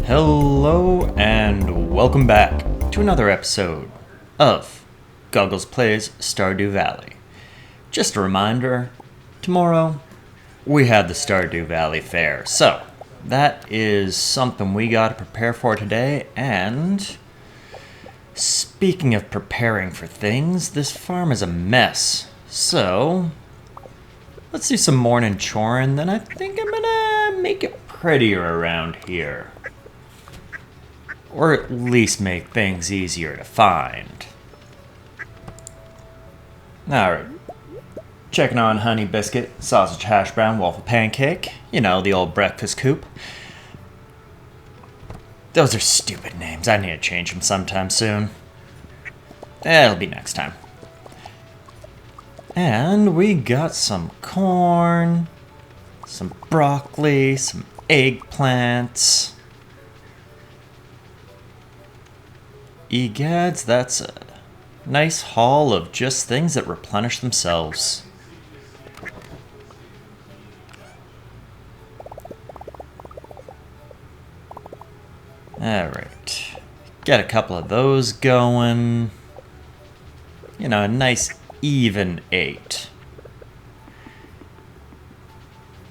Hello and welcome back to another episode of GoGgLz Plays Stardew Valley. Just a reminder, tomorrow we have the Stardew Valley Fair, so that is something we got to prepare for today. And speaking of preparing for things, this farm is a mess, so let's do some morning choring, then I think I'm gonna make it prettier around here. Or at least make things easier to find. Alright. Checking on honey biscuit, sausage hash brown, waffle pancake. You know, the old breakfast coupe. Those are stupid names. I need to change them sometime soon. It'll be next time. And we got some corn, some broccoli, some eggplants. Egads, that's a nice haul of just things that replenish themselves. Alright. Get a couple of those going. You know, a nice even 8.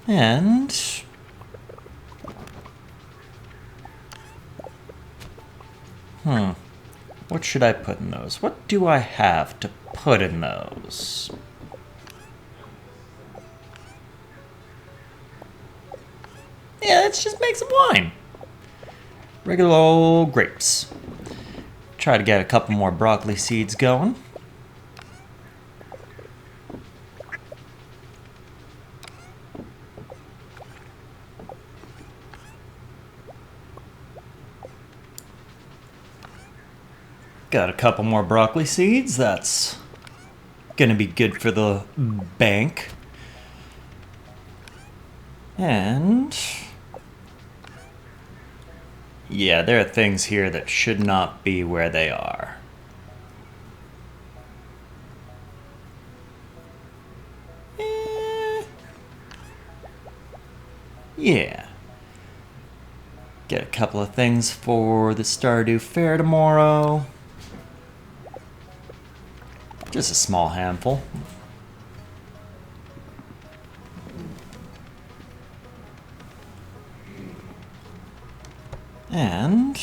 And what should I put in those? What do I have to put in those? Yeah, let's just make some wine. Regular old grapes. Try to get a couple more broccoli seeds going. Got a couple more broccoli seeds. That's gonna be good for the bank. And yeah, there are things here that should not be where they are. Yeah. Get a couple of things for the Stardew Fair tomorrow. Just a small handful. And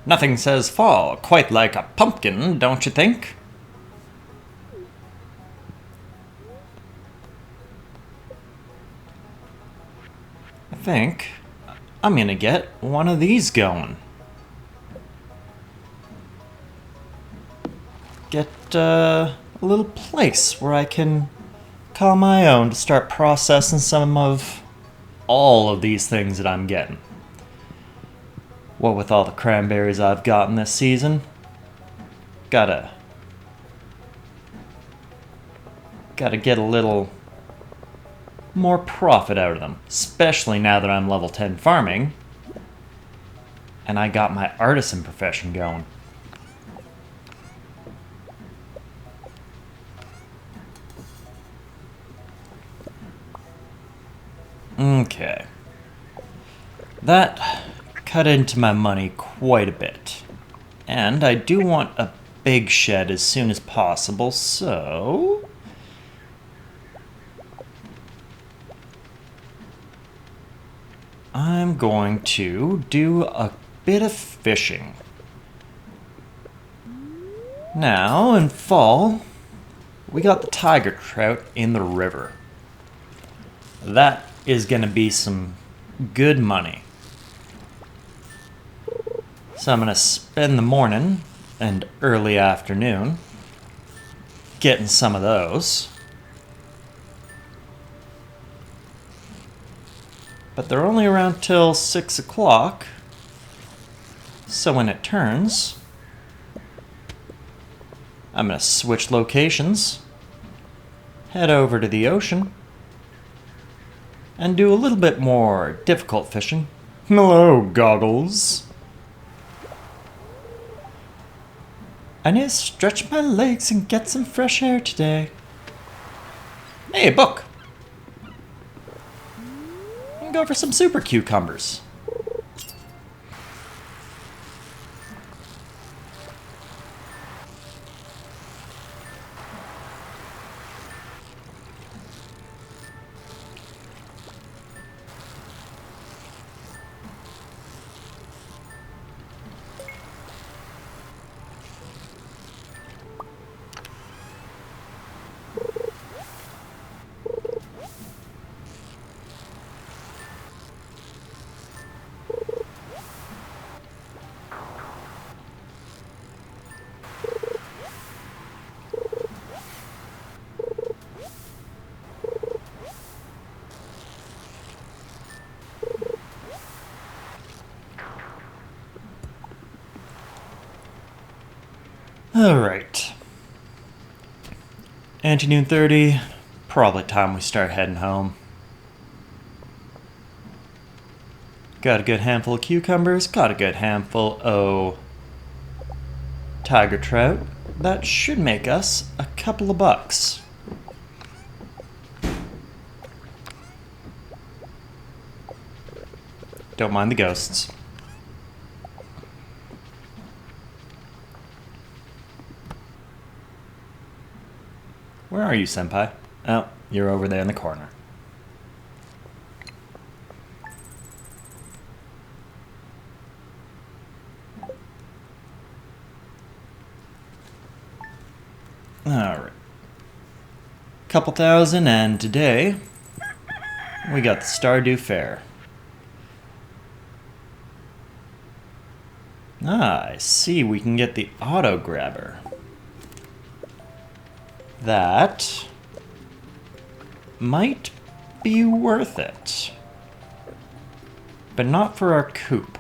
nothing says fall quite like a pumpkin, don't you think? I think I'm gonna get one of these going. Get a little place where I can call my own to start processing some of all of these things that I'm getting. What with all the cranberries I've gotten this season, gotta get a little more profit out of them, especially now that I'm level 10 farming and I got my artisan profession going. Okay. That cut into my money quite a bit. And I do want a big shed as soon as possible, so I'm going to do a bit of fishing. Now, in fall, we got the tiger trout in the river. That is going to be some good money. So I'm going to spend the morning and early afternoon getting some of those. But they're only around till 6 o'clock. So when it turns, I'm going to switch locations, head over to the ocean, and do a little bit more difficult fishing. Hello, GoGgLz. I need to stretch my legs and get some fresh air today. Hey, a book. go for some super cucumbers. Alright. Ante-noon 30. Probably time we start heading home. Got a good handful of cucumbers. Got a good handful of tiger trout. That should make us a couple of bucks. Don't mind the ghosts. Where are you, senpai? Oh, you're over there in the corner. Alright. Couple thousand, and today we got the Stardew Fair. Ah, I see we can get the auto grabber. That might be worth it. But not for our coop.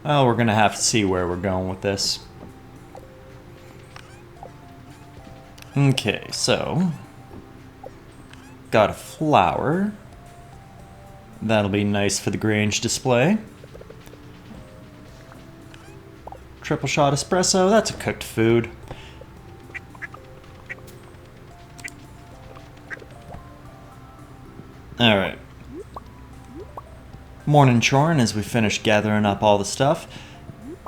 Well, we're gonna have to see where we're going with this. Okay, so got a flower. That'll be nice for the Grange display. Triple shot espresso, that's a cooked food. Alright. Morning chorin' as we finish gathering up all the stuff.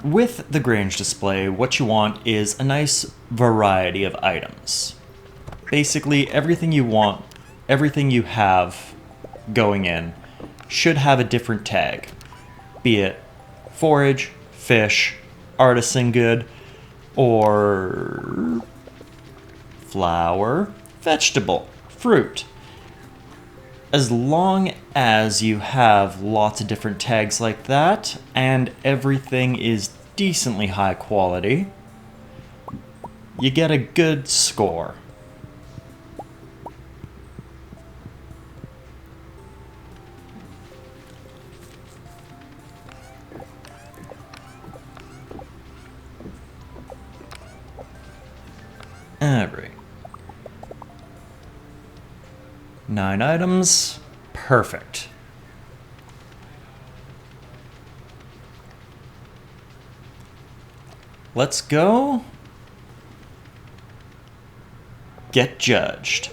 With the Grange display, what you want is a nice variety of items. Basically, everything you want, everything you have going in, should have a different tag. Be it forage, fish, artisan good, or flower, vegetable, fruit. As long as you have lots of different tags like that, and everything is decently high quality, you get a good score. Alright. 9 items. Perfect. Let's go get judged.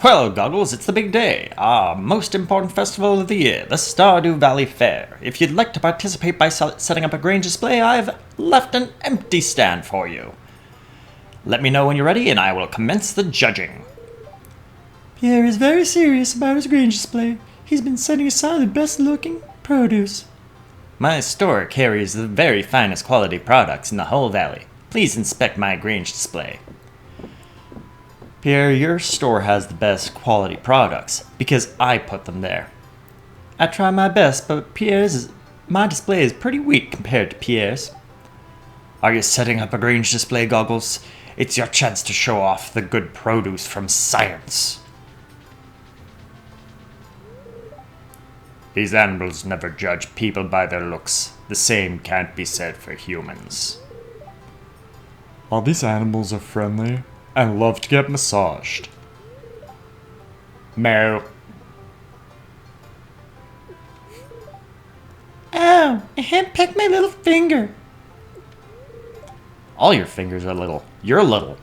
Well, GoGgLz, it's the big day. Our most important festival of the year, the Stardew Valley Fair. If you'd like to participate by setting up a Grange display, I've left an empty stand for you. Let me know when you're ready and I will commence the judging. Pierre is very serious about his Grange display. He's been setting aside the best looking produce. My store carries the very finest quality products in the whole valley. Please inspect my Grange display. Pierre, your store has the best quality products because I put them there. I try my best, but my display is pretty weak compared to Pierre's. Are you setting up a Grange display, GoGgLz? It's your chance to show off the good produce from science. These animals never judge people by their looks. The same can't be said for humans. All these animals are friendly and love to get massaged. Meow. Ow! I hand pecked my little finger. All your fingers are little. You're little.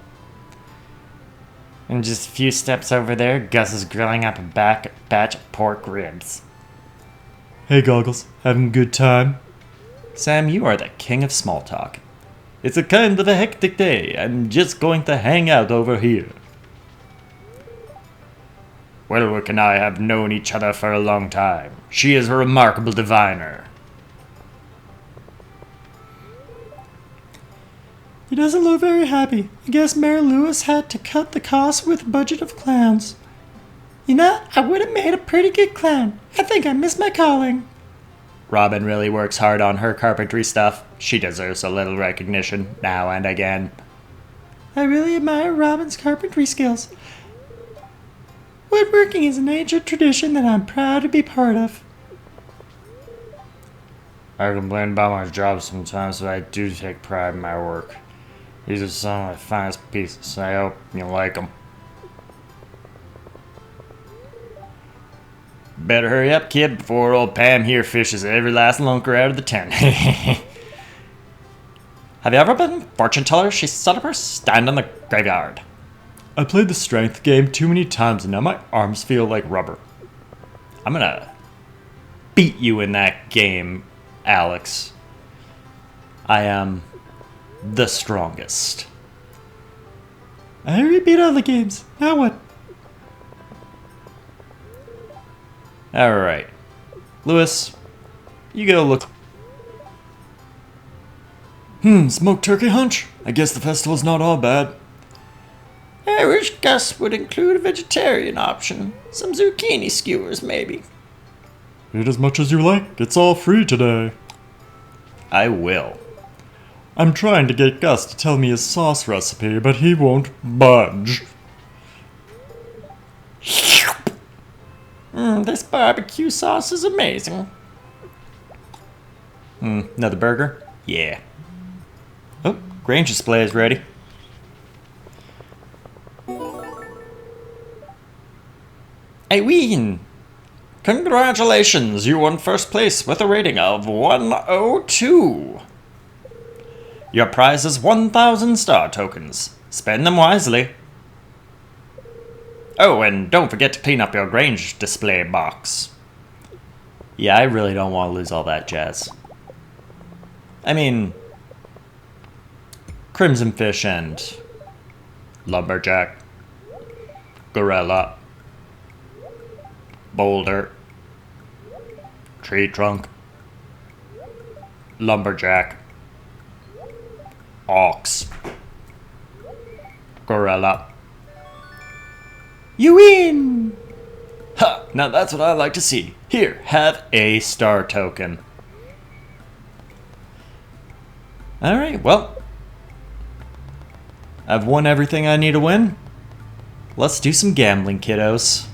And just a few steps over there, Gus is grilling up a batch of pork ribs. Hey, Goggles, having a good time? Sam, you are the king of small talk. It's a kind of a hectic day. I'm just going to hang out over here. Welwick and I have known each other for a long time. She is a remarkable diviner. He doesn't look very happy. I guess Mary Lewis had to cut the cost with a budget of clowns. You know, I would have made a pretty good clown. I think I missed my calling. Robin really works hard on her carpentry stuff. She deserves a little recognition now and again. I really admire Robin's carpentry skills. Woodworking is an ancient tradition that I'm proud to be part of. I complain about my job sometimes, but I do take pride in my work. These are some of my finest pieces. I hope you like them. Better hurry up, kid, before old Pam here fishes every last lunker out of the tent. Have you ever been fortune teller? She set up her stand in the graveyard. I played the strength game too many times and now my arms feel like rubber. I'm gonna beat you in that game, Alex. I am the strongest. I already beat all the games. Now what? Alright. Lewis, you go look. Smoked turkey hunch? I guess the festival's not all bad. I wish Gus would include a vegetarian option. Some zucchini skewers, maybe. Eat as much as you like. It's all free today. I will. I'm trying to get Gus to tell me his sauce recipe, but he won't budge. This barbecue sauce is amazing. Another burger? Yeah. Oh, Grange display is ready. I win! Congratulations, you won first place with a rating of 102. Your prize is 1,000 star tokens. Spend them wisely. Oh, and don't forget to clean up your Grange display box. Yeah, I really don't want to lose all that jazz. I mean, Crimson Fish and Lumberjack, Gorilla, Boulder, Tree Trunk, Lumberjack, Ox, Gorilla. You win! Ha! Now that's what I like to see. Here, have a star token. Alright, well, I've won everything I need to win. Let's do some gambling, kiddos.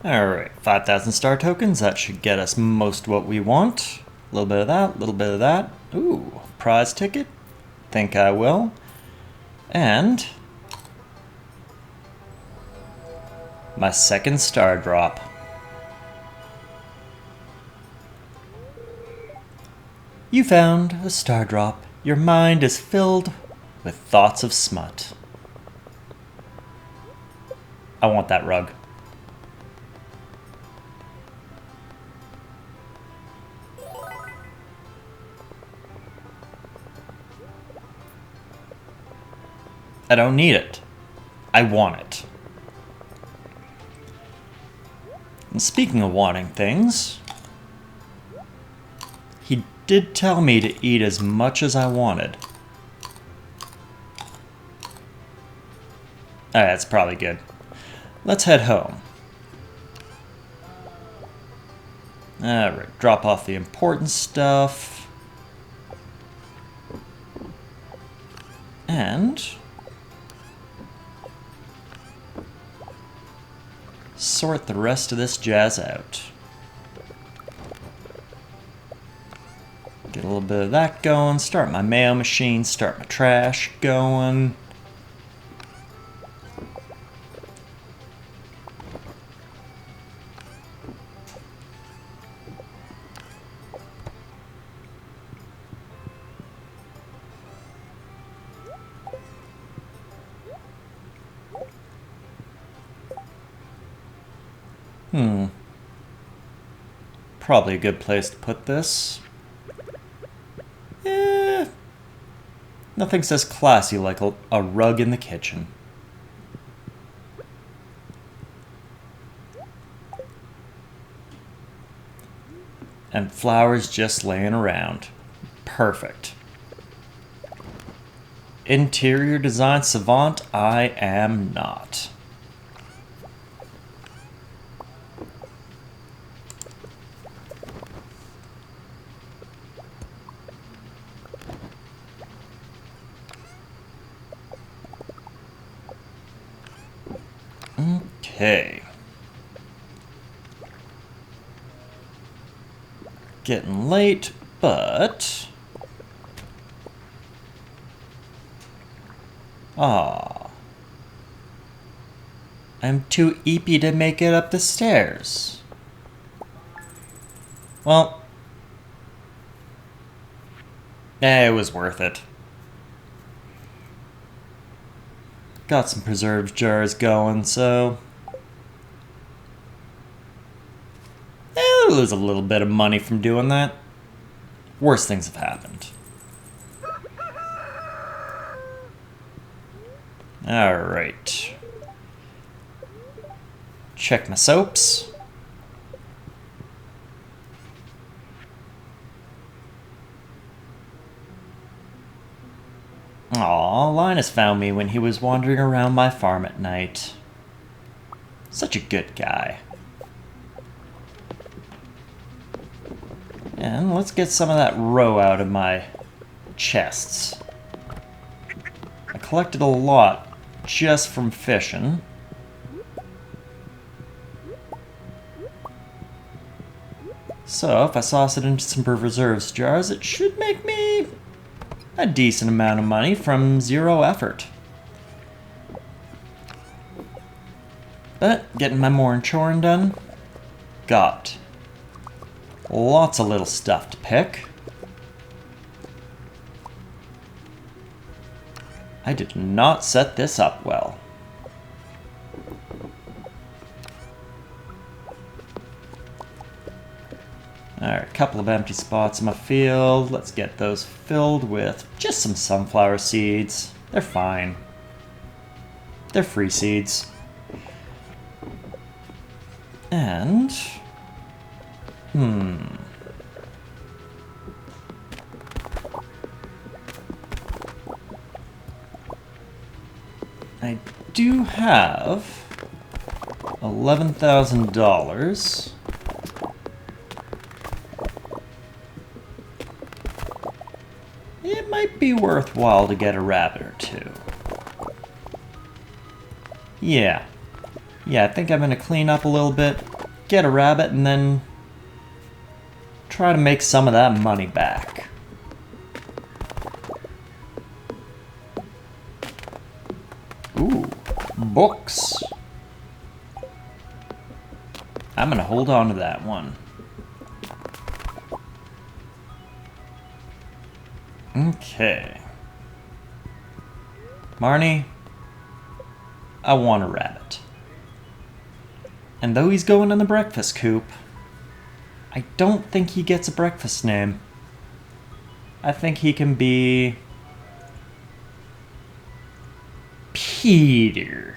Alright, 5,000 star tokens. That should get us most what we want. A little bit of that, a little bit of that. Ooh, prize ticket. Think I will. And my second star drop. You found a star drop. Your mind is filled with thoughts of smut. I want that rug. I don't need it. I want it. And speaking of wanting things, he did tell me to eat as much as I wanted. Alright, that's probably good. Let's head home. Alright, drop off the important stuff. And sort the rest of this jazz out. Get a little bit of that going, start my mail machine, start my trash going. Probably a good place to put this. Nothing says classy like a rug in the kitchen. And flowers just laying around. Perfect. Interior design savant, I am not. Okay. Getting late, but... I'm too eepy to make it up the stairs. Well... it was worth it. Got some preserves jars going, so... I'll lose a little bit of money from doing that. Worse things have happened. Alright. Check my soaps. Aw, Linus found me when he was wandering around my farm at night. Such a good guy. And let's get some of that roe out of my chests. I collected a lot just from fishing. So if I sauce it into some preserves jars, it should make me a decent amount of money from zero effort. But getting my morning choring done, got lots of little stuff to pick. I did not set this up well. Alright, a couple of empty spots in my field. Let's get those filled with just some sunflower seeds. They're fine. They're free seeds. And... I do have $11,000. It might be worthwhile to get a rabbit or two. Yeah, I think I'm gonna clean up a little bit, get a rabbit, and then try to make some of that money back. Ooh, books. I'm gonna hold on to that one. Okay. Marnie, I want a rabbit. And though he's going in the breakfast coop, I don't think he gets a breakfast name. I think he can be Peter.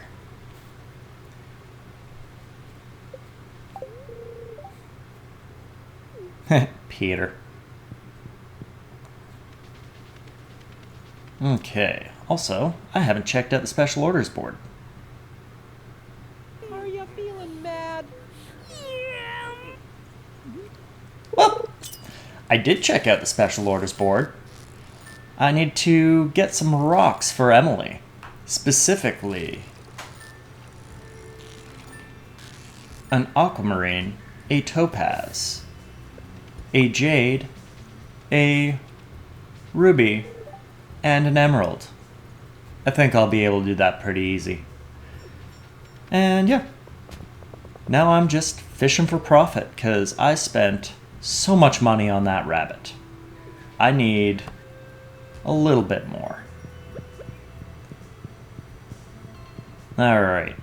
Peter. Okay. Also, I haven't checked out the special orders board. Are you feeling mad? Well, I did check out the special orders board. I need to get some rocks for Emily. Specifically, an aquamarine, a topaz, a jade, a ruby, and an emerald. I think I'll be able to do that pretty easy. And yeah, now I'm just fishing for profit because I spent so much money on that rabbit. I need a little bit more. Alright.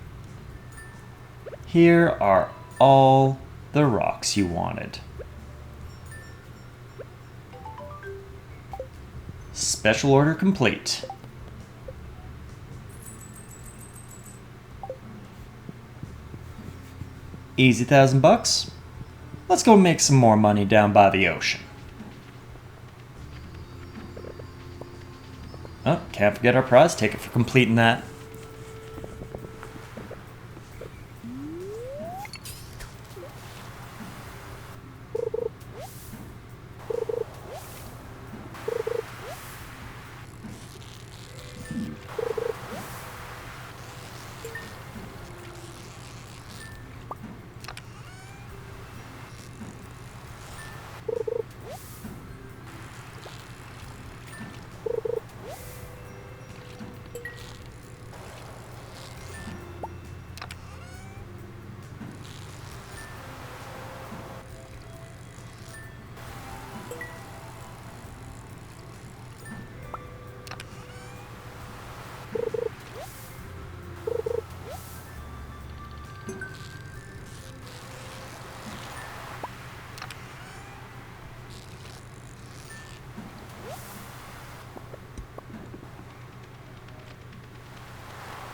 Here are all the rocks you wanted. Special order complete. Easy $1,000. Let's go make some more money down by the ocean. Oh, can't forget our prize ticket for completing that.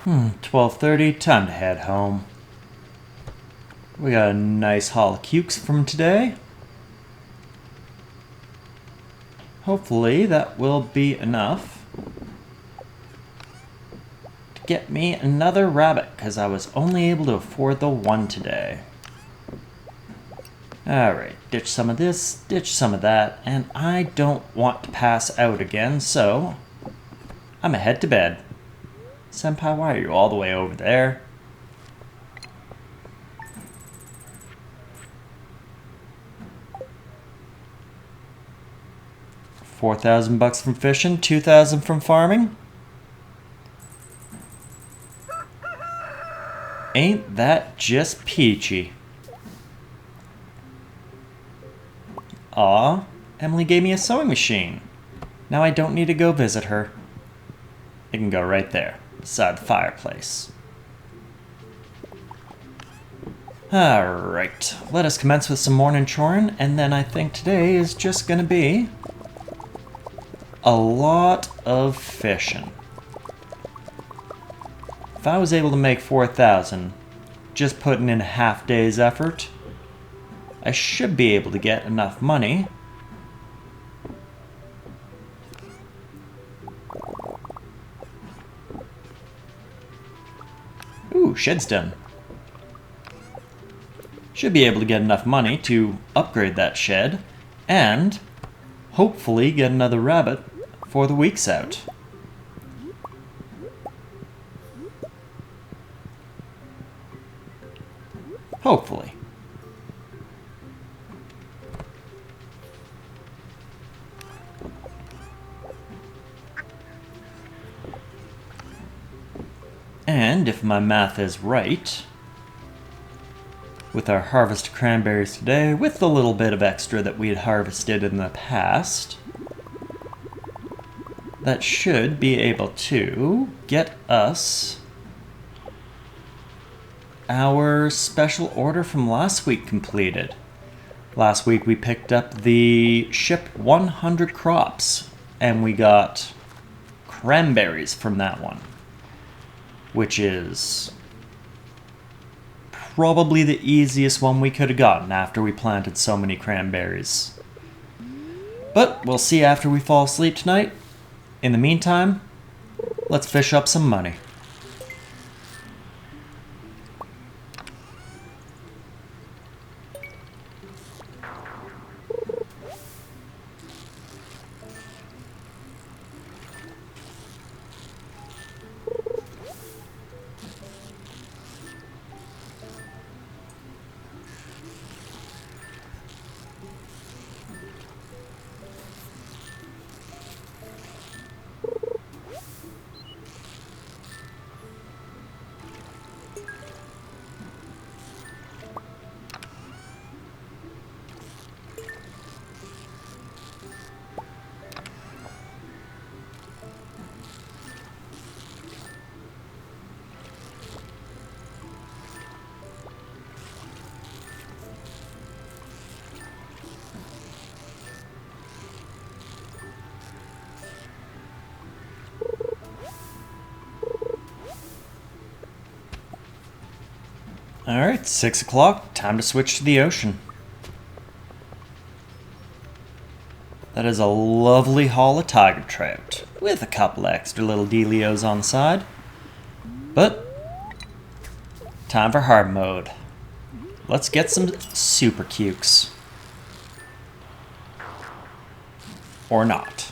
Hmm, 12:30, time to head home. We got a nice haul of cukes from today. Hopefully that will be enough to get me another rabbit, because I was only able to afford the one today. Alright, ditch some of this, ditch some of that, and I don't want to pass out again, so I'm gonna head to bed. Senpai, why are you all the way over there? $4,000 from fishing, 2,000 from farming. Ain't that just peachy? Aw, Emily gave me a sewing machine. Now I don't need to go visit her. It can go right there, beside the fireplace. Alright, let us commence with some morning chorin', and then I think today is just gonna be a lot of fishing. If I was able to make 4,000, just putting in a half day's effort, I should be able to get enough money Ooh, shed's done. Should be able to get enough money to upgrade that shed and hopefully get another rabbit for the week's out. Hopefully. And if my math is right, with our harvest of cranberries today, with the little bit of extra that we had harvested in the past, that should be able to get us our special order from last week completed. Last week we picked up the ship 100 crops, and we got cranberries from that one, which is probably the easiest one we could have gotten after we planted so many cranberries. But we'll see after we fall asleep tonight. In the meantime, let's fish up some money. Alright, 6 o'clock, time to switch to the ocean. That is a lovely haul of tiger trout, with a couple extra little dealios on the side. But, time for hard mode. Let's get some super cukes. Or not.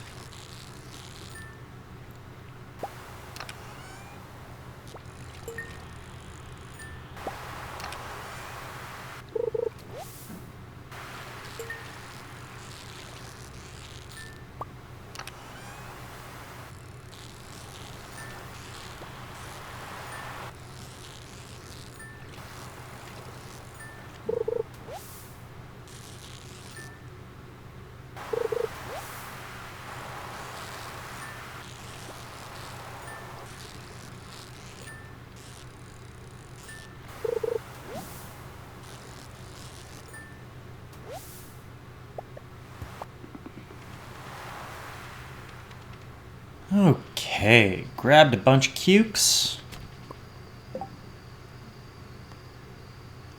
Okay, grabbed a bunch of cukes.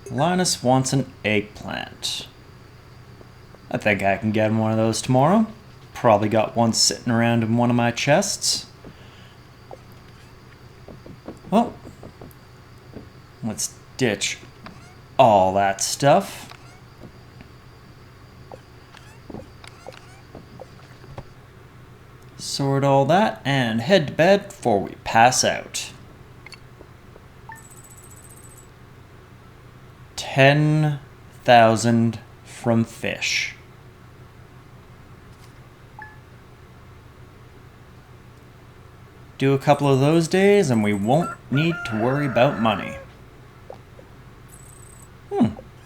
Linus wants an eggplant. I think I can get him one of those tomorrow. Probably got one sitting around in one of my chests. Well, let's ditch all that stuff. Sort all that and head to bed before we pass out. 10,000 from fish. Do a couple of those days and we won't need to worry about money.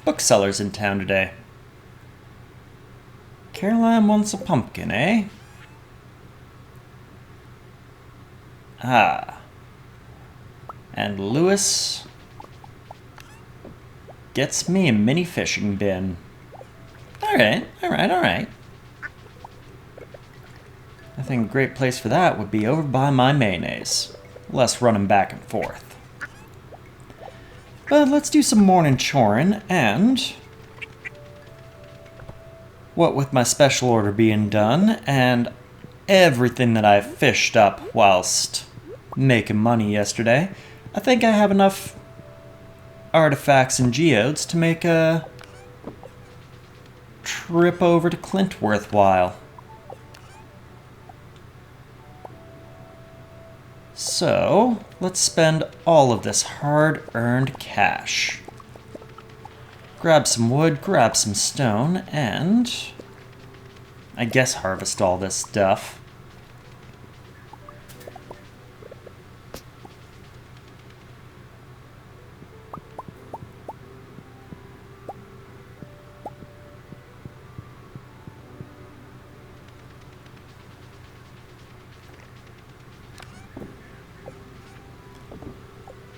Bookseller's in town today. Caroline wants a pumpkin, eh? Ah. And Lewis gets me a mini fishing bin. Alright. I think a great place for that would be over by my mayonnaise. Less running back and forth. But let's do some morning chorin', and what with my special order being done, and everything that I fished up whilst making money yesterday, I think I have enough artifacts and geodes to make a trip over to Clint worthwhile. So, let's spend all of this hard-earned cash. Grab some wood, grab some stone, and I guess harvest all this stuff.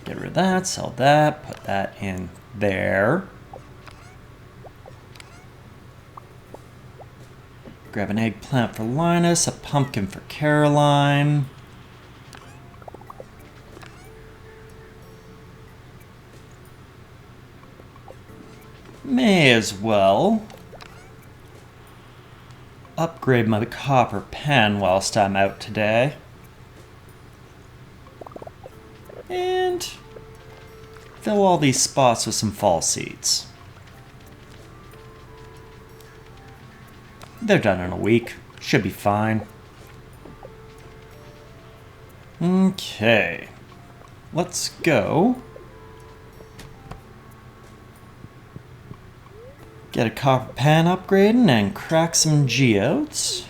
Get rid of that, sell that, put that in there. Grab an eggplant for Linus, a pumpkin for Caroline. May as well upgrade my copper pen whilst I'm out today. And fill all these spots with some fall seeds. They're done in a week. Should be fine. Okay. Let's go. Get a copper pan upgrading and crack some geodes.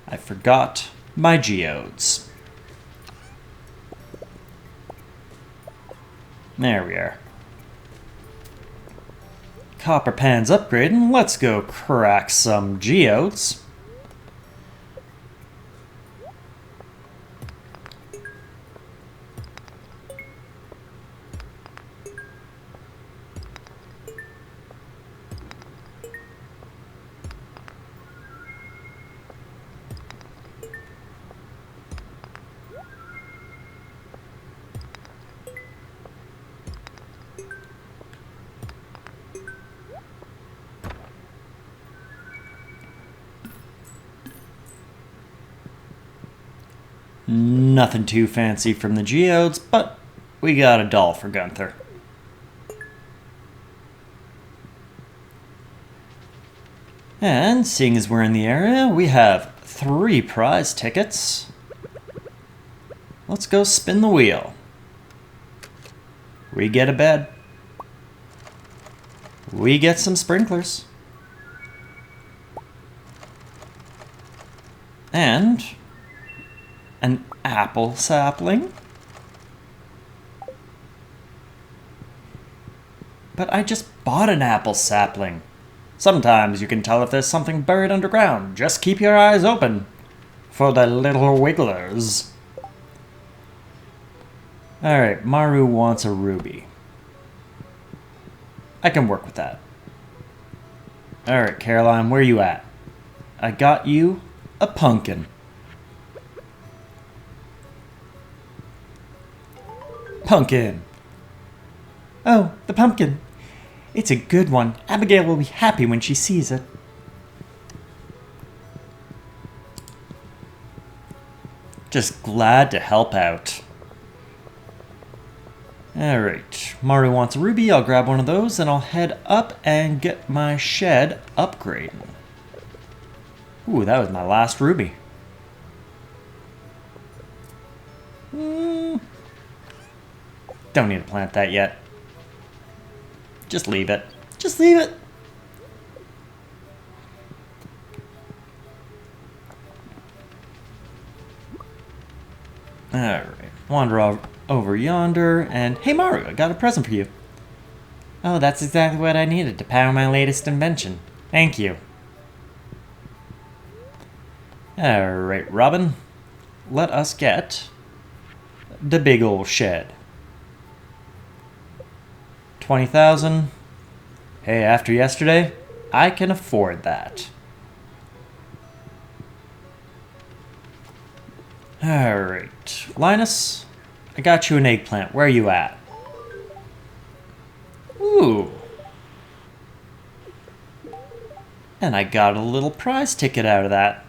I forgot my geodes. There we are. Copper pan's upgrading. Let's go crack some geodes. Nothing too fancy from the geodes, but we got a doll for Gunther. And seeing as we're in the area, we have 3 prize tickets. Let's go spin the wheel. We get a bed. We get some sprinklers. And an apple sapling. But I just bought an apple sapling. Sometimes you can tell if there's something buried underground. Just keep your eyes open for the little wigglers. Alright, Maru wants a ruby. I can work with that. Alright, Caroline, where you at? I got you a pumpkin. Pumpkin. Oh, the pumpkin. It's a good one. Abigail will be happy when she sees it. Just glad to help out. Alright, Maru wants a ruby. I'll grab one of those and I'll head up and get my shed upgraded. Ooh, that was my last ruby. Don't need to plant that yet. Just leave it. Just leave it. Alright, wander over yonder, and hey Maru, I got a present for you. Oh, that's exactly what I needed to power my latest invention. Thank you. Alright, Robin, let us get the big ol' shed. 20,000. Hey, after yesterday, I can afford that. Alright, Linus, I got you an eggplant. Where are you at? Ooh. And I got a little prize ticket out of that.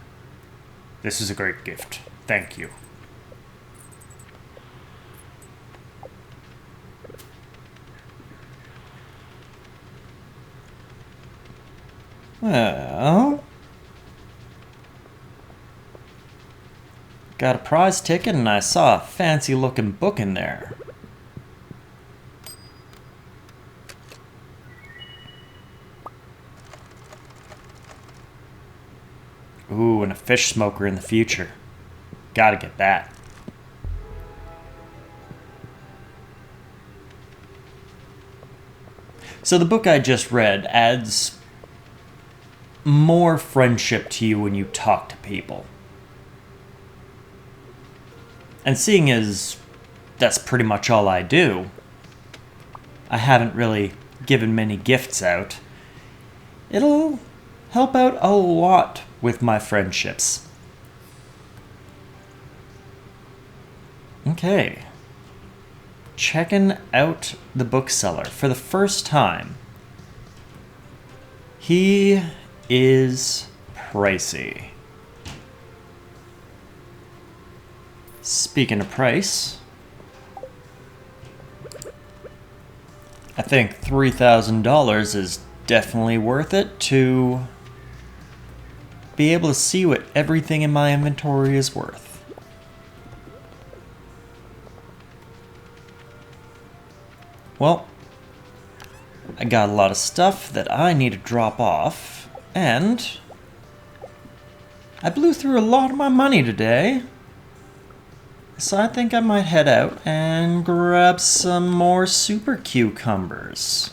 This is a great gift. Thank you. Well, got a prize ticket and I saw a fancy looking book in there. Ooh, and a fish smoker in the future. Gotta get that. So the book I just read adds more friendship to you when you talk to people. And seeing as that's pretty much all I do, I haven't really given many gifts out. It'll help out a lot with my friendships. Okay. Checking out the bookseller for the first time. He is pricey. Speaking of price, I think $3,000 is definitely worth it to be able to see what everything in my inventory is worth. Well, I got a lot of stuff that I need to drop off, and I blew through a lot of my money today. So I think I might head out and grab some more super cucumbers.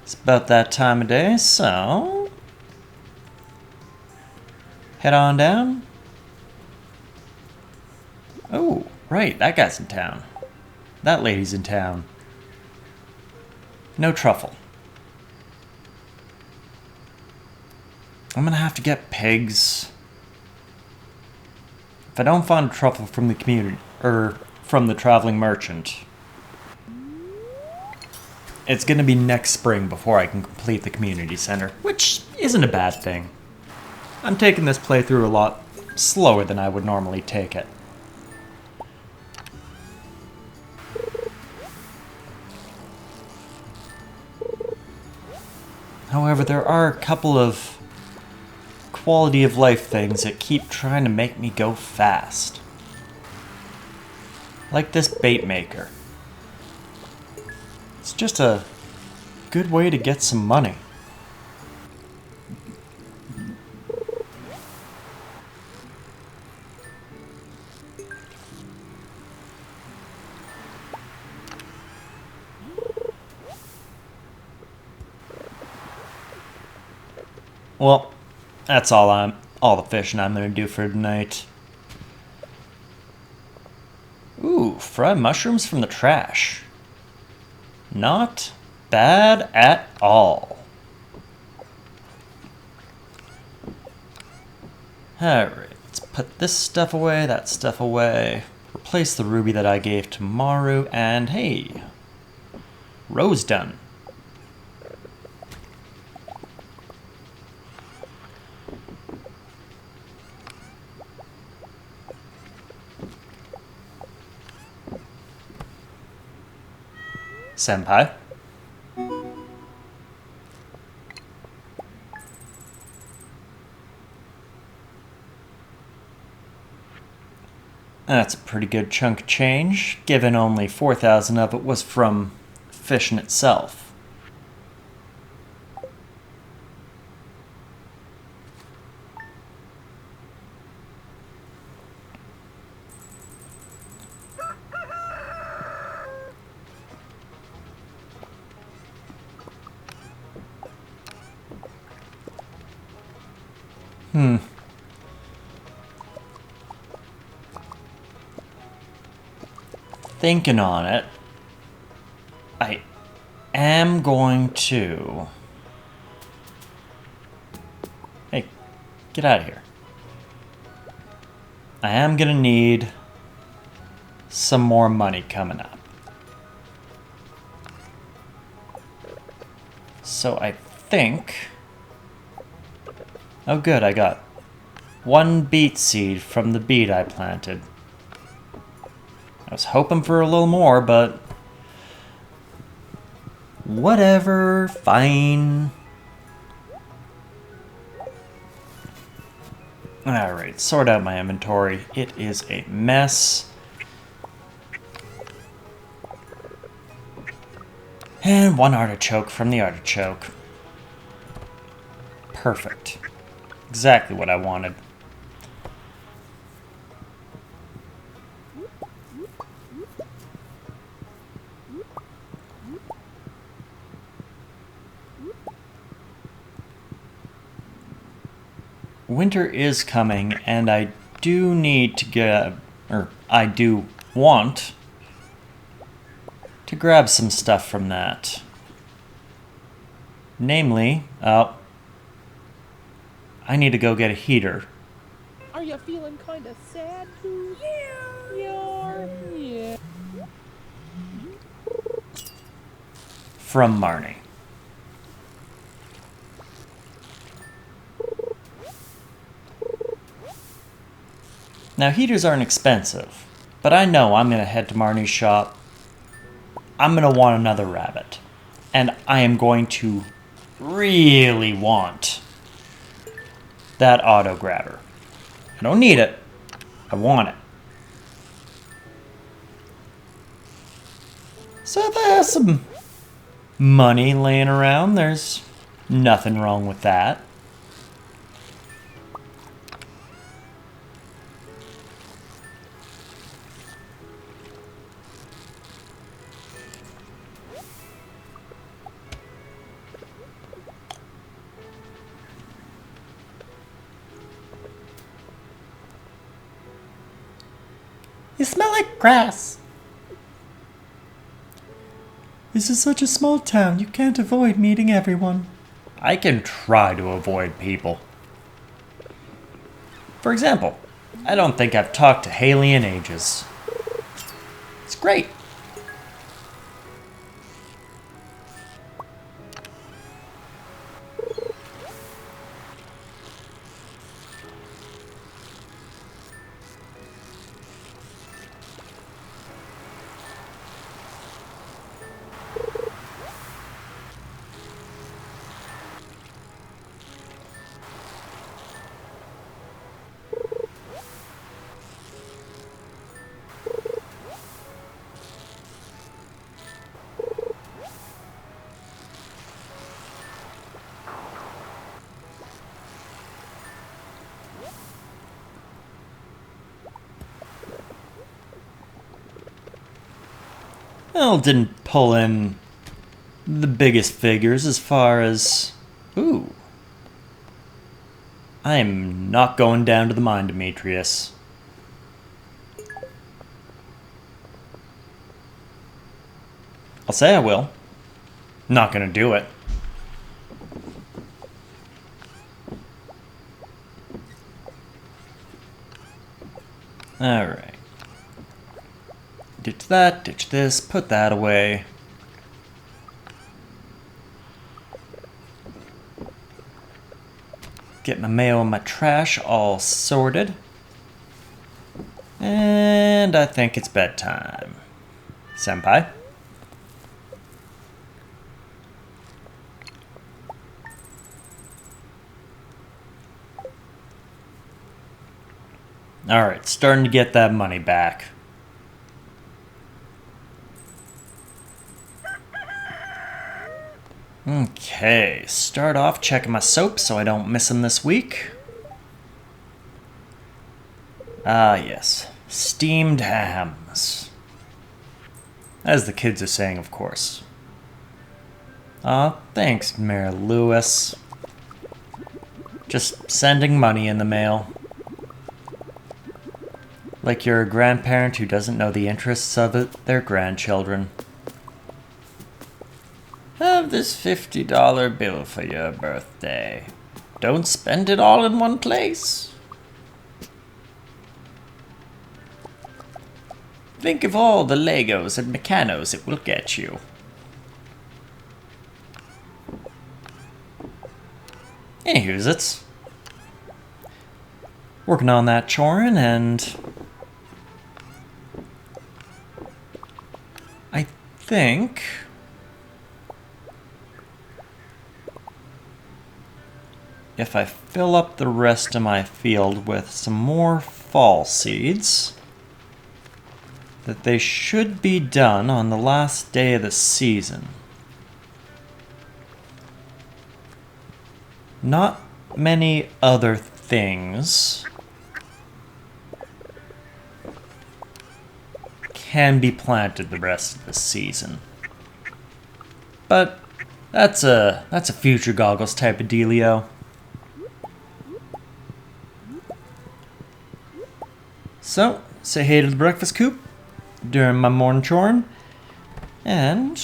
It's about that time of day, so head on down. Oh, right, that guy's in town. That lady's in town. No truffle. I'm gonna have to get pigs. If I don't find truffle from the community, or from the traveling merchant, it's gonna be next spring before I can complete the community center, which isn't a bad thing. I'm taking this playthrough a lot slower than I would normally take it. However, there are a couple of quality of life things that keep trying to make me go fast. Like this bait maker. It's just a good way to get some money. Well, that's all the fishing I'm gonna do for tonight. Ooh, fried mushrooms from the trash. Not bad at all. Alright, let's put this stuff away, that stuff away. Replace the ruby that I gave to Maru, and hey, rose done. Senpai. That's a pretty good chunk of change, given only 4,000 of it was from fishing itself. Thinking on it, I am going to... Hey, get out of here. I am gonna need some more money coming up. So I think... Oh good, I got one beet seed from the beet I planted. I was hoping for a little more, but whatever, fine. Alright, sort out my inventory. It is a mess. And one artichoke from the artichoke. Perfect. Exactly what I wanted. Winter is coming, and I do need to or I do want to grab some stuff from that. Namely, I need to go get a heater. Are you feeling kinda sad, Boo? Yeah. From Marnie. Now, heaters aren't expensive, but I know I'm going to head to Marnie's shop. I'm going to want another rabbit. And I am going to really want that auto grabber. I don't need it. I want it. So if there's some money laying around, there's nothing wrong with that. You smell like grass. This is such a small town, you can't avoid meeting everyone. I can try to avoid people. For example, I don't think I've talked to Haley in ages. It's great. Well, didn't pull in the biggest figures as far as... Ooh. I'm not going down to the mine, Demetrius. I'll say I will. Not gonna do it. Alright. Ditch that, ditch this, put that away. Get my mail and my trash all sorted. And I think it's bedtime. Senpai? Alright, starting to get that money back. Okay, start off checking my soap so I don't miss them this week. Ah, yes. Steamed hams. As the kids are saying, of course. Aw, thanks, Mary Lewis. Just sending money in the mail. Like you're a grandparent who doesn't know the interests of their grandchildren. Have this $50 bill for your birthday. Don't spend it all in one place. Think of all the Legos and Mechanos it will get you. Anywho's, it's working on that chorin, and I think if I fill up the rest of my field with some more fall seeds, that they should be done on the last day of the season. Not many other things can be planted the rest of the season. But that's a future goggles type of dealio. So, say hey to the breakfast coop during my morning chorin. And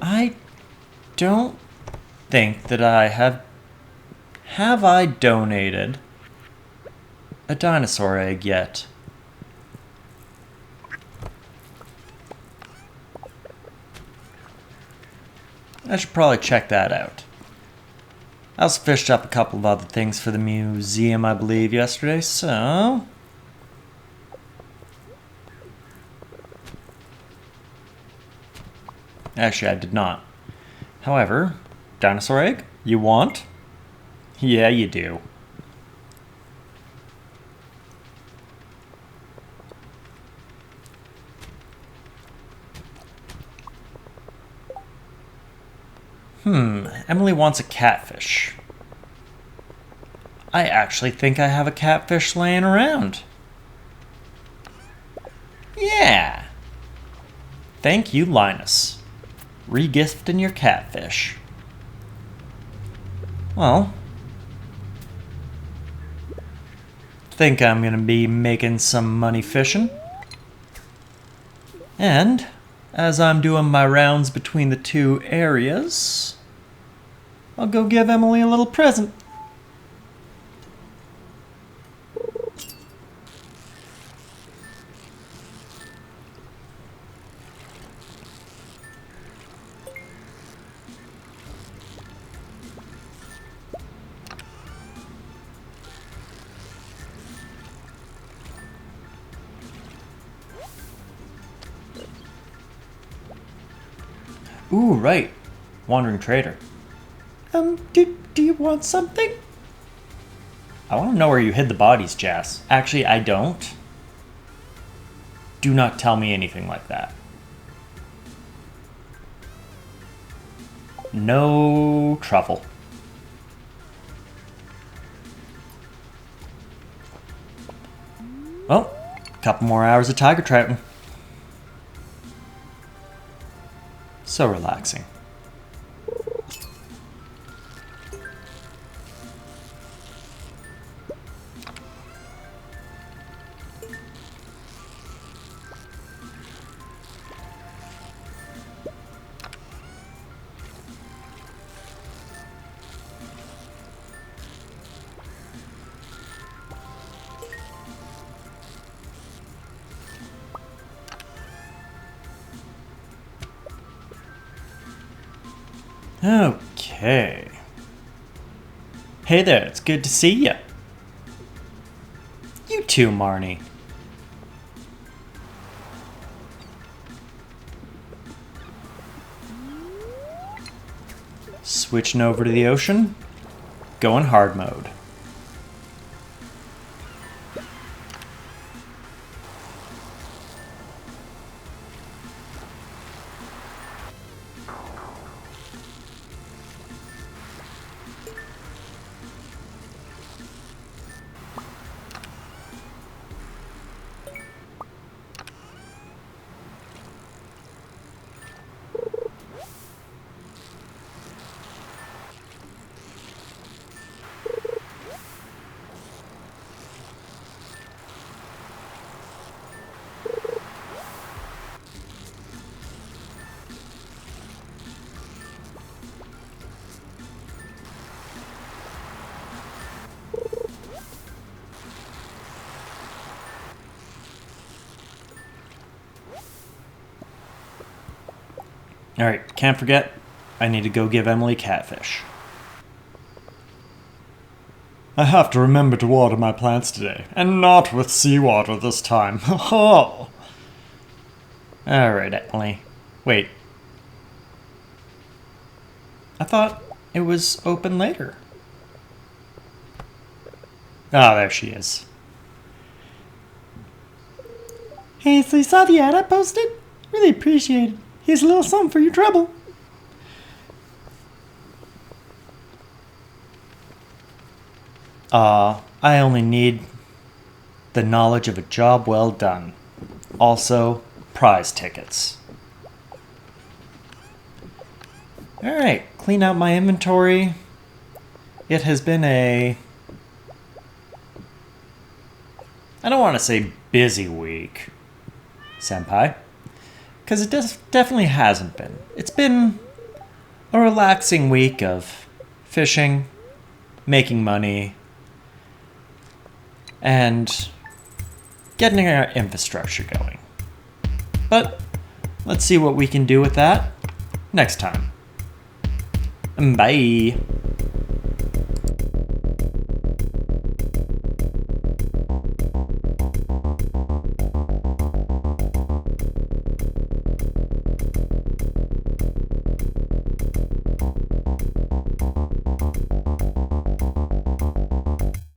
I don't think that I have... Have I donated a dinosaur egg yet? I should probably check that out. I also fished up a couple of other things for the museum, I believe, yesterday, so... Actually, I did not. However, dinosaur egg, you want? Yeah, you do. Emily wants a catfish. I actually think I have a catfish laying around. Yeah. Thank you, Linus. Regifting your catfish. Well, think I'm gonna be making some money fishing. And as I'm doing my rounds between the two areas, I'll go give Emily a little present. Ooh, right. Wandering trader. Do you want something? I want to know where you hid the bodies, Jas. Actually, I don't. Do not tell me anything like that. No truffle. Well, a couple more hours of tiger trouting. So relaxing. Okay. Hey there, it's good to see ya. You too, Marnie. Switching over to the ocean, going hard mode. Alright, can't forget, I need to go give Emily catfish. I have to remember to water my plants today, and not with seawater this time. Oh. Alright, Emily. Wait. I thought it was open later. Ah, there she is. Hey, so you saw the ad I posted? Really appreciate it. Here's a little something for your trouble. I only need the knowledge of a job well done. Also, prize tickets. Alright, clean out my inventory. It has been a I don't want to say busy week, Senpai, because it definitely hasn't been. It's been a relaxing week of fishing, making money, and getting our infrastructure going. But let's see what we can do with that next time. Bye.